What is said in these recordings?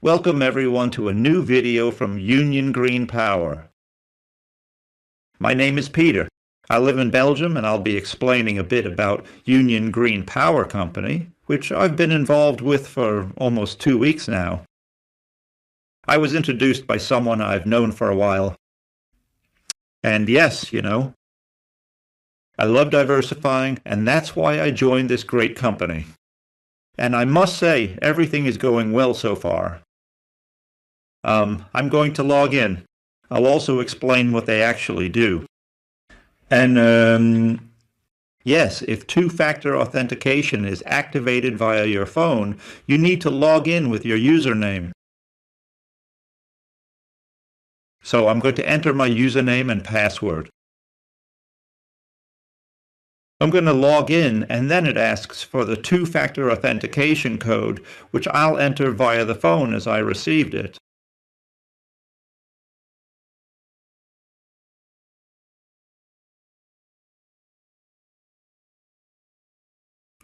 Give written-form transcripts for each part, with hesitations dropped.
Welcome everyone to a new video from Union Green Power. My name is Peter. I live in Belgium and I'll be explaining a bit about Union Green Power Company, which I've been involved with for almost 2 weeks now. I was introduced by someone I've known for a while. And yes, I love diversifying, and that's why I joined this great company. And I must say, everything is going well so far. I'm going to log in. I'll also explain what they actually do. And yes, if two-factor authentication is activated via your phone, you need to log in with your username. So I'm going to enter my username and password. I'm going to log in, and then it asks for the two-factor authentication code, which I'll enter via the phone as I received it.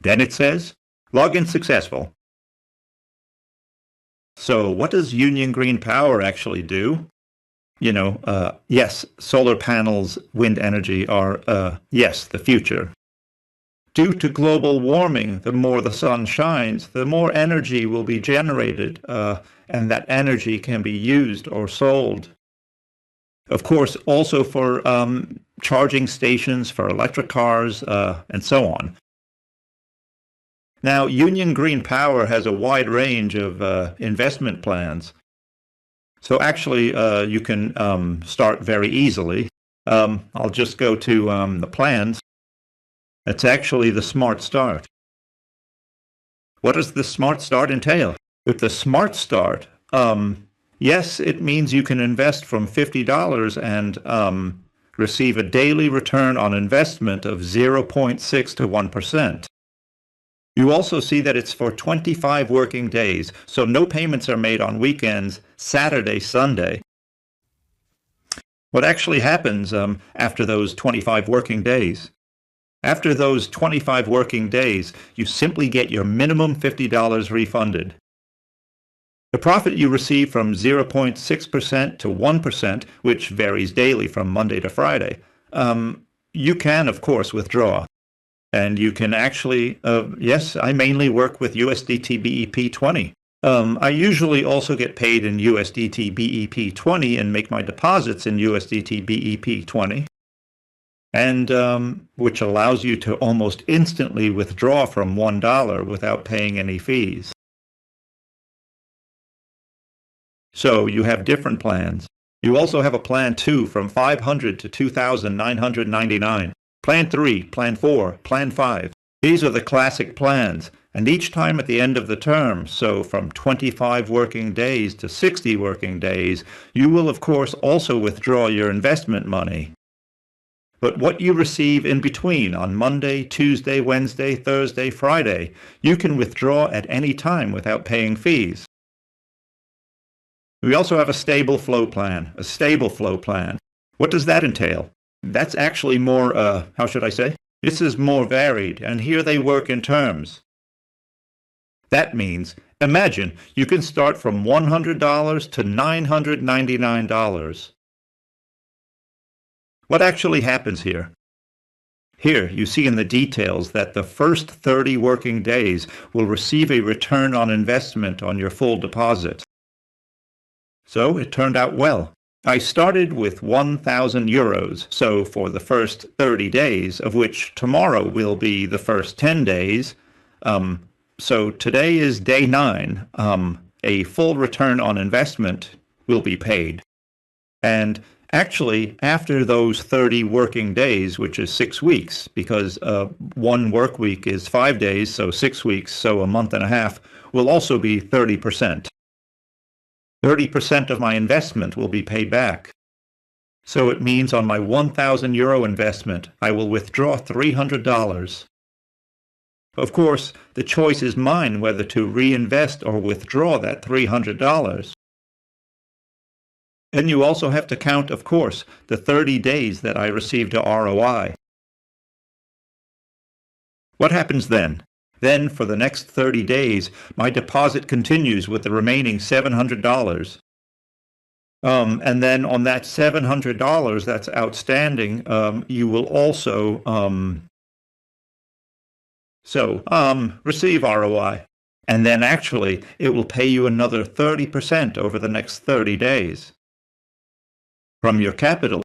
Then it says, login successful. So what does Union Green Power actually do? Yes, solar panels, wind energy are, yes, the future. Due to global warming, the more the sun shines, the more energy will be generated, and that energy can be used or sold. Of course, also for charging stations for electric cars, and so on. Now, Union Green Power has a wide range of investment plans. So actually, you can start very easily. I'll just go to the plans. It's actually the Smart Start. What does the Smart Start entail? With the Smart Start, yes, it means you can invest from $50 and receive a daily return on investment of 0.6 to 1%. You also see that it's for 25 working days, so no payments are made on weekends, Saturday, Sunday. What actually happens after those 25 working days? After those 25 working days, you simply get your minimum $50 refunded. The profit you receive from 0.6% to 1%, which varies daily from Monday to Friday, you can, of course, withdraw. And you can actually, yes, I mainly work with USDT BEP20. I usually also get paid in USDT BEP20 and make my deposits in USDT BEP20, and which allows you to almost instantly withdraw from $1 without paying any fees. So you have different plans. You also have a Plan 2 from $500 to $2,999. Plan 3, Plan 4, Plan 5. These are the classic plans, and each time at the end of the term, so from 25 working days to 60 working days, you will of course also withdraw your investment money. But what you receive in between on Monday, Tuesday, Wednesday, Thursday, Friday, you can withdraw at any time without paying fees. We also have a stable flow plan. What does that entail? That's actually more, how should I say? This is more varied, and here they work in terms. That means, imagine you can start from $100 to $999. What actually happens here? Here, you see in the details that the first 30 working days will receive a return on investment on your full deposit. So it turned out well. I started with 1,000 euros, so for the first 30 days, of which tomorrow will be the first 10 days, so today is day 9, a full return on investment will be paid. And actually, after those 30 working days, which is 6 weeks, because one work week is 5 days, so 6 weeks, so a month and a half, will also be 30%. 30% of my investment will be paid back. So it means on my 1,000 euro investment, I will withdraw $300. Of course, the choice is mine whether to reinvest or withdraw that $300. And you also have to count, of course, the 30 days that I received a ROI. What happens then? Then, for the next 30 days, my deposit continues with the remaining $700. And then on that $700 that's outstanding, you will also receive ROI. And then actually, it will pay you another 30% over the next 30 days from your capital.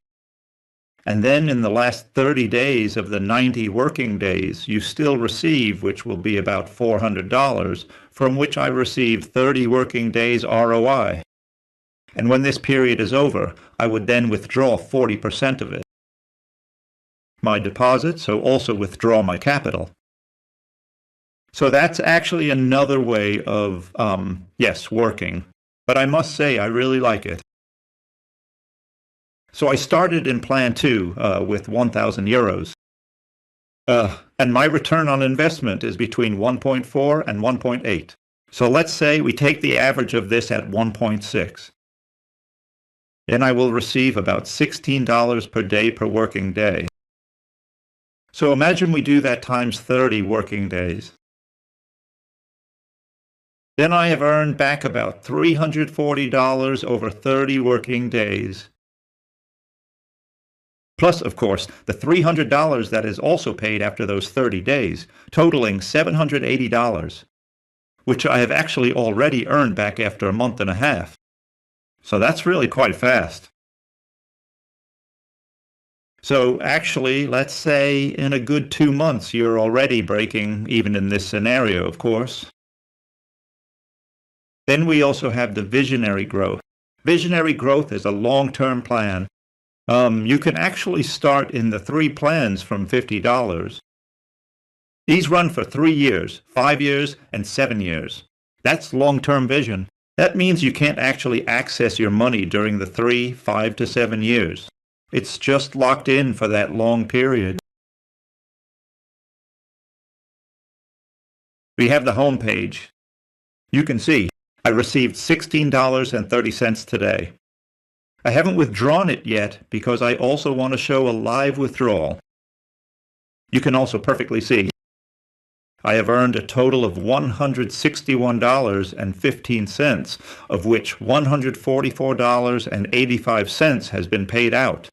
And then in the last 30 days of the 90 working days, you still receive, which will be about $400, from which I receive 30 working days ROI. And when this period is over, I would then withdraw 40% of it. My deposit, so also withdraw my capital. So that's actually another way of, yes, working. But I must say, I really like it. So I started in Plan 2 with 1,000 euros. And my return on investment is between 1.4 and 1.8. So let's say we take the average of this at 1.6. Then I will receive about $16 per day per working day. So imagine we do that times 30 working days. Then I have earned back about $340 over 30 working days. Plus, of course, the $300 that is also paid after those 30 days, totaling $780, which I have actually already earned back after a month and a half. So that's really quite fast. So actually, let's say in a good 2 months, you're already breaking even in this scenario, of course. Then we also have the visionary growth. Visionary growth is a long-term plan. You can actually start in the 3 plans from $50. These run for 3 years, 5 years, and 7 years. That's long-term vision. That means you can't actually access your money during the 3, 5 to 7 years. It's just locked in for that long period. We have the home page. You can see I received $16.30 today. I haven't withdrawn it yet because I also want to show a live withdrawal. You can also perfectly see I have earned a total of $161.15, of which $144.85 has been paid out.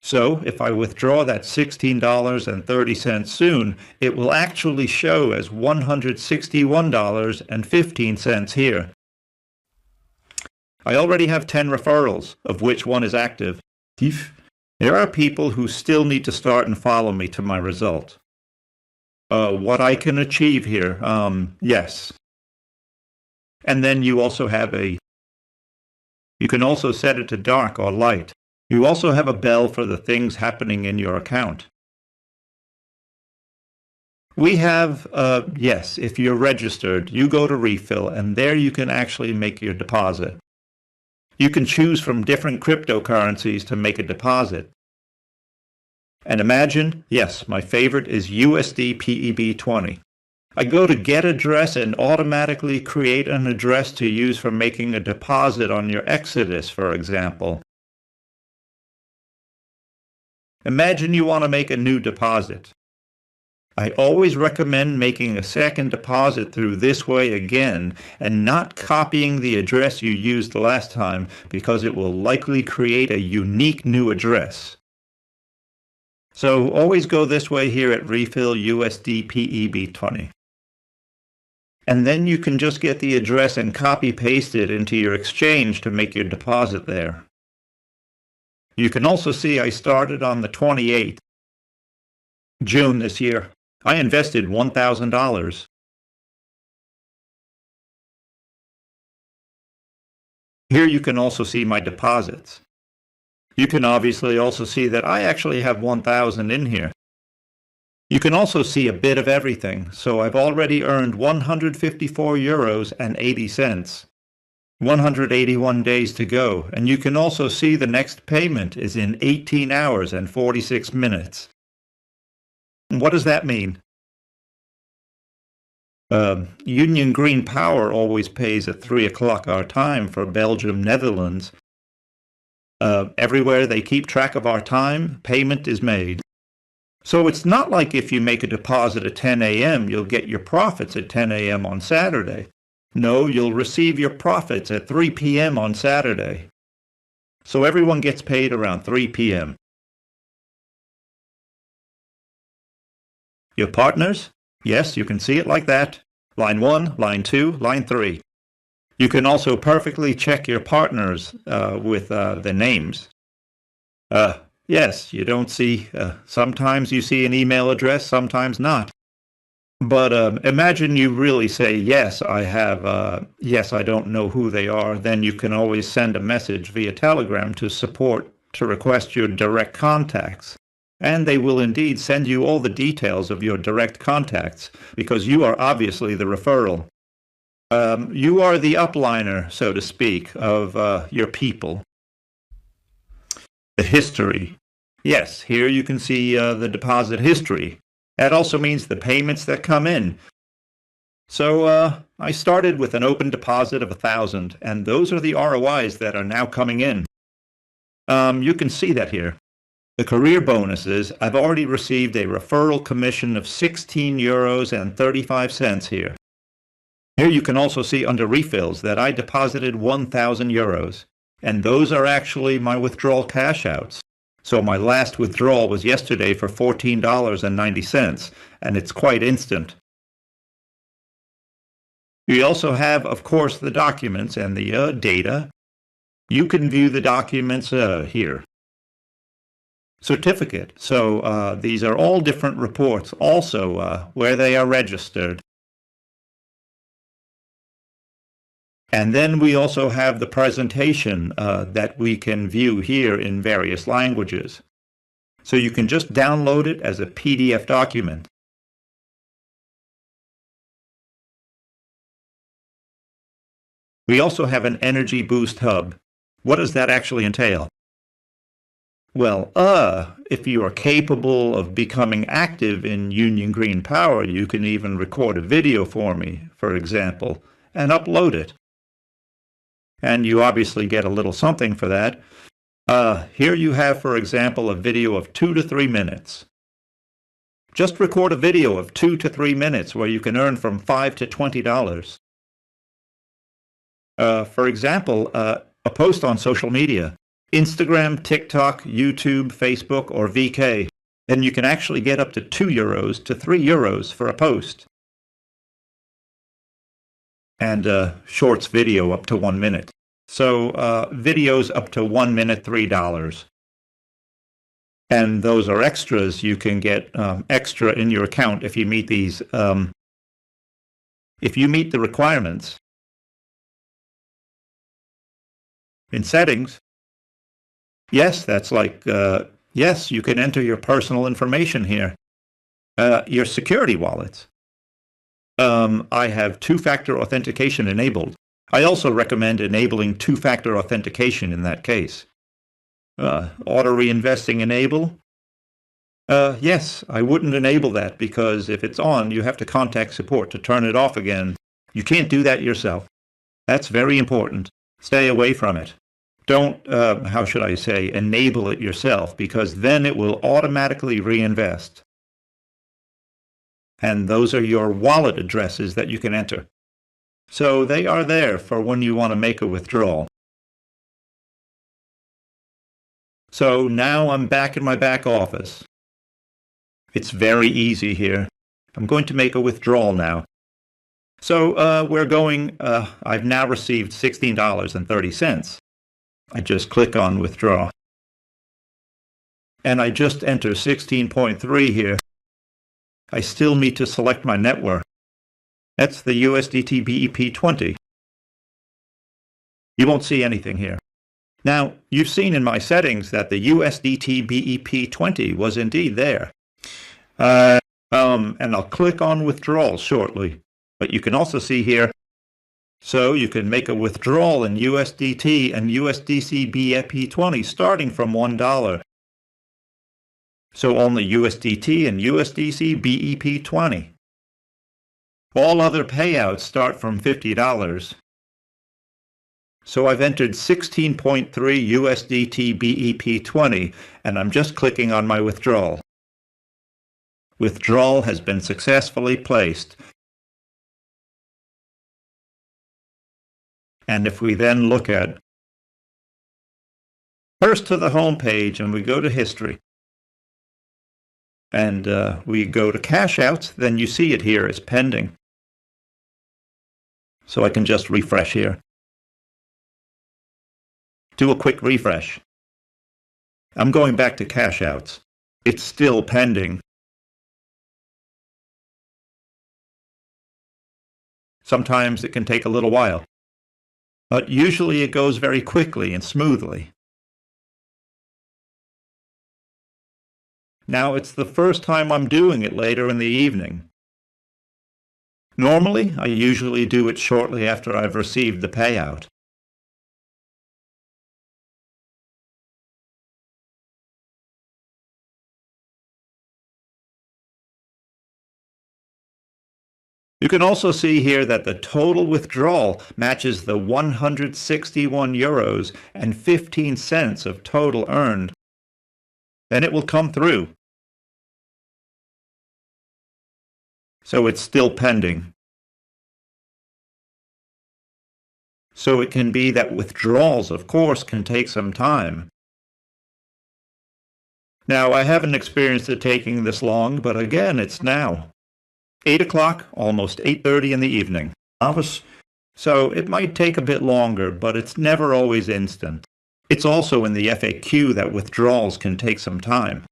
So if I withdraw that $16.30 soon, it will actually show as $161.15 here. I already have 10 referrals, of which one is active. There are people who still need to start and follow me to my result. What I can achieve here, yes. And then you also have you can also set it to dark or light. You also have a bell for the things happening in your account. We have, yes, if you're registered, you go to Refill, and there you can actually make your deposit. You can choose from different cryptocurrencies to make a deposit. And imagine, yes, my favorite is USD PEB20. I go to Get Address and automatically create an address to use for making a deposit on your Exodus, for example. Imagine you want to make a new deposit. I always recommend making a second deposit through this way again and not copying the address you used last time because it will likely create a unique new address. So always go this way here at Refill USD PEB20. And then you can just get the address and copy paste it into your exchange to make your deposit there. You can also see I started on the 28th, June this year. I invested $1,000. Here you can also see my deposits. You can obviously also see that I actually have 1,000 in here. You can also see a bit of everything, so I've already earned 154 euros and 80 cents. 181 days to go, and you can also see the next payment is in 18 hours and 46 minutes. What does that mean? Union Green Power always pays at 3 o'clock our time for Belgium, Netherlands. Everywhere they keep track of our time, payment is made. So it's not like if you make a deposit at 10 a.m., you'll get your profits at 10 a.m. on Saturday. No, you'll receive your profits at 3 p.m. on Saturday. So everyone gets paid around 3 p.m. Your partners? Yes, you can see it like that. Line 1, line 2, line 3. You can also perfectly check your partners with the names. Yes, you don't see, sometimes you see an email address, sometimes not. But imagine you really say, yes, I have, yes, I don't know who they are. Then you can always send a message via Telegram to support to request your direct contacts. And they will indeed send you all the details of your direct contacts because you are obviously the referral. You are the upliner, so to speak, of your people. The history. Yes, here you can see the deposit history. That also means the payments that come in. So I started with an open deposit of 1,000, and those are the ROIs that are now coming in. You can see that here. The career bonuses, I've already received a referral commission of 16 euros and 35 cents here. Here you can also see under refills that I deposited 1,000 euros, and those are actually my withdrawal cash outs. So my last withdrawal was yesterday for $14.90, and it's quite instant. We also have, of course, the documents and the data. You can view the documents here. Certificate. So these are all different reports also where they are registered. And then we also have the presentation that we can view here in various languages. So you can just download it as a PDF document. We also have an Energy Boost Hub. What does that actually entail? Well, if you are capable of becoming active in Union Green Power, you can even record a video for me, for example, and upload it. And you obviously get a little something for that. Here you have, for example, a video of 2 to 3 minutes. Just record a video of 2 to 3 minutes where you can earn from $5 to $20. For example, a post on social media. Instagram, TikTok, YouTube, Facebook, or VK, then you can actually get up to 2 euros to 3 euros for a post. And shorts video up to 1 minute. So videos up to 1 minute, $3. And those are extras. You can get extra in your account if you meet these. If you meet the requirements. In settings, yes, that's like, yes, you can enter your personal information here. Your security wallets. I have two-factor authentication enabled. I also recommend enabling two-factor authentication in that case. Auto reinvesting enable. Yes, I wouldn't enable that because if it's on, you have to contact support to turn it off again. You can't do that yourself. That's very important. Stay away from it. Don't, how should I say, enable it yourself, because then it will automatically reinvest. And those are your wallet addresses that you can enter. So they are there for when you want to make a withdrawal. So now I'm back in my back office. It's very easy here. I'm going to make a withdrawal now. So we're going, I've now received $16.30. I just click on withdraw. And I just enter 16.3 here. I still need to select my network. That's the USDT BEP20. You won't see anything here. Now, you've seen in my settings that the USDT BEP20 was indeed there. And I'll click on withdrawal shortly. But you can also see here, so you can make a withdrawal in USDT and USDC BEP20 starting from $1. So only USDT and USDC BEP20. All other payouts start from $50. So I've entered 16.3 USDT BEP20, and I'm just clicking on my withdrawal. Withdrawal has been successfully placed. And if we then look at first to the home page and we go to history and we go to cash outs, then you see it here as pending. So I can just refresh here. Do a quick refresh. I'm going back to cash outs. It's still pending. Sometimes it can take a little while, but usually it goes very quickly and smoothly. Now it's the first time I'm doing it later in the evening. Normally, I usually do it shortly after I've received the payout. You can also see here that the total withdrawal matches the 161 euros and 15 cents of total earned. Then it will come through. So it's still pending. So it can be that withdrawals, of course, can take some time. Now, I haven't experienced it taking this long, but again, it's now 8 o'clock, almost 8:30 in the evening. So it might take a bit longer, but it's never always instant. It's also in the FAQ that withdrawals can take some time.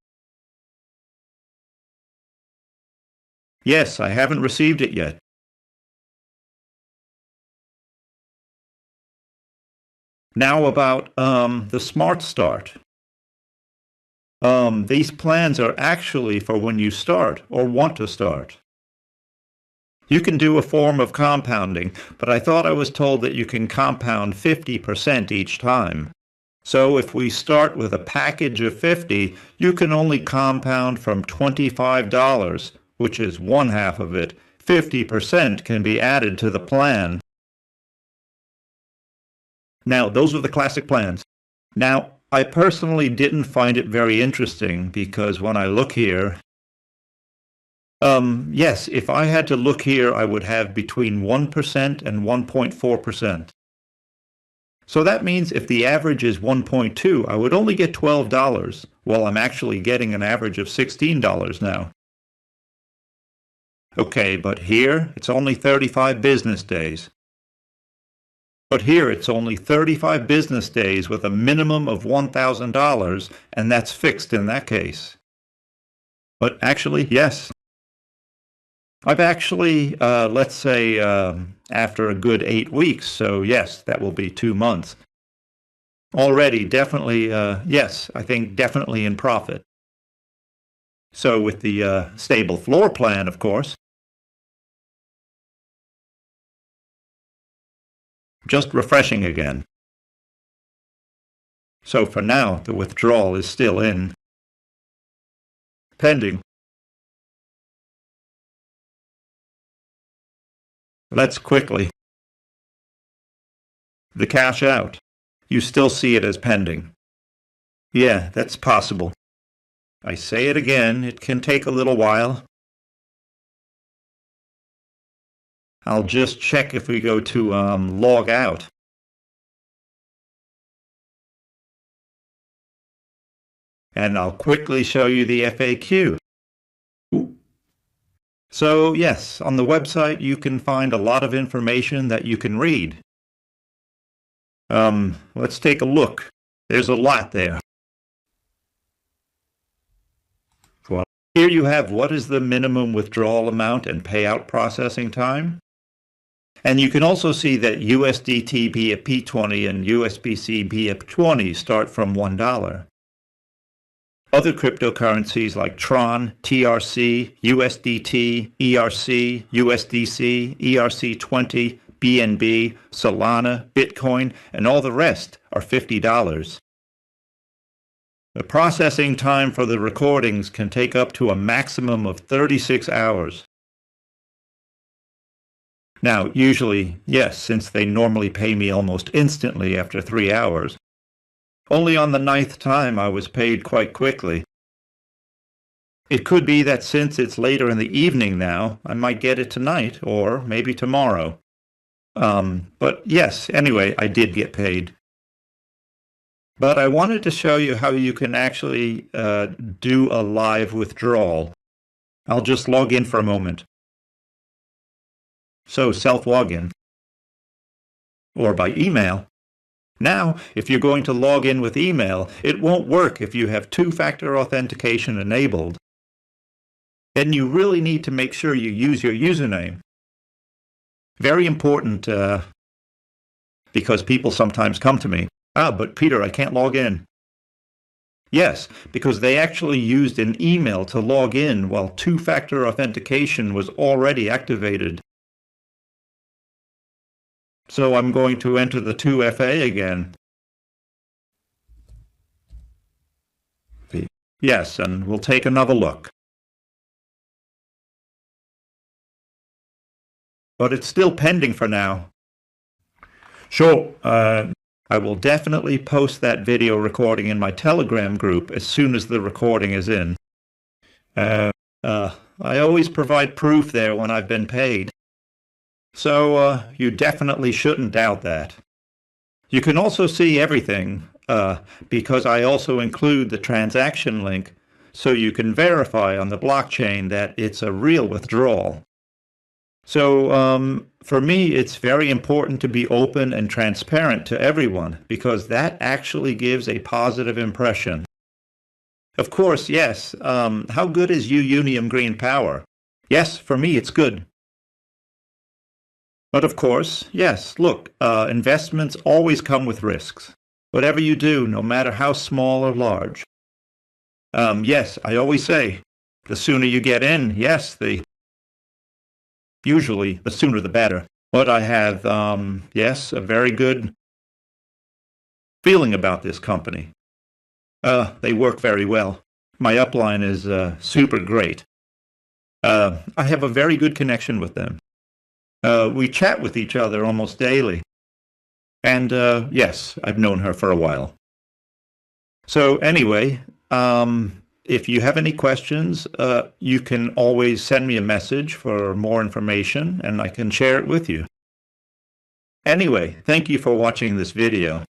Yes, I haven't received it yet. Now about the Smart Start. These plans are actually for when you start or want to start. You can do a form of compounding, but I thought I was told that you can compound 50% each time. So if we start with a package of 50, you can only compound from $25, which is one half of it. 50% can be added to the plan. Now, those are the classic plans. Now, I personally didn't find it very interesting because when I look here, yes, if I had to look here, I would have between 1% and 1.4%. So that means if the average is 1.2, I would only get $12, while I'm actually getting an average of $16 now. Okay, but here, it's only 35 business days. But here, it's only 35 business days with a minimum of $1,000, and that's fixed in that case. But actually, yes. I've actually, let's say, after a good 8 weeks, so yes, that will be 2 months. Already, definitely, yes, I think definitely in profit. So with the stable floor plan, of course, just refreshing again. So for now, the withdrawal is still in. Pending. Let's quickly. The cash out. You still see it as pending. Yeah, that's possible. I say it again, it can take a little while. I'll just check if we go to log out. And I'll quickly show you the FAQ. So yes, on the website you can find a lot of information that you can read. Let's take a look. There's a lot there. Well, here you have what is the minimum withdrawal amount and payout processing time. And you can also see that USDT BF20 and USBC BF20 start from $1. Other cryptocurrencies like Tron, TRC, USDT, ERC, USDC, ERC20, BNB, Solana, Bitcoin, and all the rest are $50. The processing time for the recordings can take up to a maximum of 36 hours. Now, usually, yes, since they normally pay me almost instantly after 3 hours, only on the 9th time I was paid quite quickly. It could be that since it's later in the evening now, I might get it tonight or maybe tomorrow. But yes, anyway, I did get paid. But I wanted to show you how you can actually do a live withdrawal. I'll just log in for a moment. So self-login, or by email. Now, if you're going to log in with email, it won't work if you have two-factor authentication enabled. Then you really need to make sure you use your username. Very important, because people sometimes come to me, but Peter, I can't log in. Yes, because they actually used an email to log in while two-factor authentication was already activated. So I'm going to enter the 2FA again. Yes, and we'll take another look. But it's still pending for now. Sure, I will definitely post that video recording in my Telegram group as soon as the recording is in. I always provide proof there when I've been paid. So you definitely shouldn't doubt that. You can also see everything because I also include the transaction link so you can verify on the blockchain that it's a real withdrawal. So for me, it's very important to be open and transparent to everyone because that actually gives a positive impression. Of course, yes. How good is Unium Green Power? Yes, for me, it's good. But of course, yes, look, investments always come with risks. Whatever you do, no matter how small or large. Yes, I always say, the sooner you get in, yes, usually the sooner the better. But I have, yes, a very good feeling about this company. They work very well. My upline is super great. I have a very good connection with them. We chat with each other almost daily. And yes, I've known her for a while. So anyway, if you have any questions, you can always send me a message for more information, and I can share it with you. Anyway, thank you for watching this video.